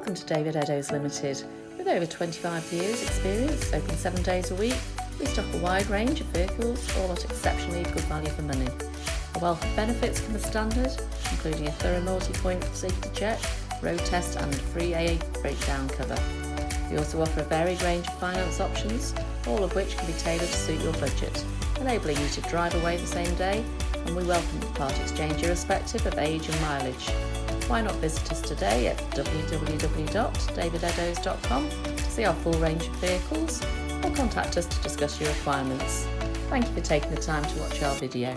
Welcome to David Eddowes Limited. With over 25 years experience, open 7 days a week, we stock a wide range of vehicles, all at exceptionally good value for money. A wealth of benefits come as standard, including a thorough multi-point safety check, road test and free AA breakdown cover. We also offer a varied range of finance options, all of which can be tailored to suit your budget, enabling you to drive away the same day, and we welcome part exchange irrespective of age and mileage. Why not visit us today at www.davideddowes.com to see our full range of vehicles, or contact us to discuss your requirements. Thank you for taking the time to watch our video.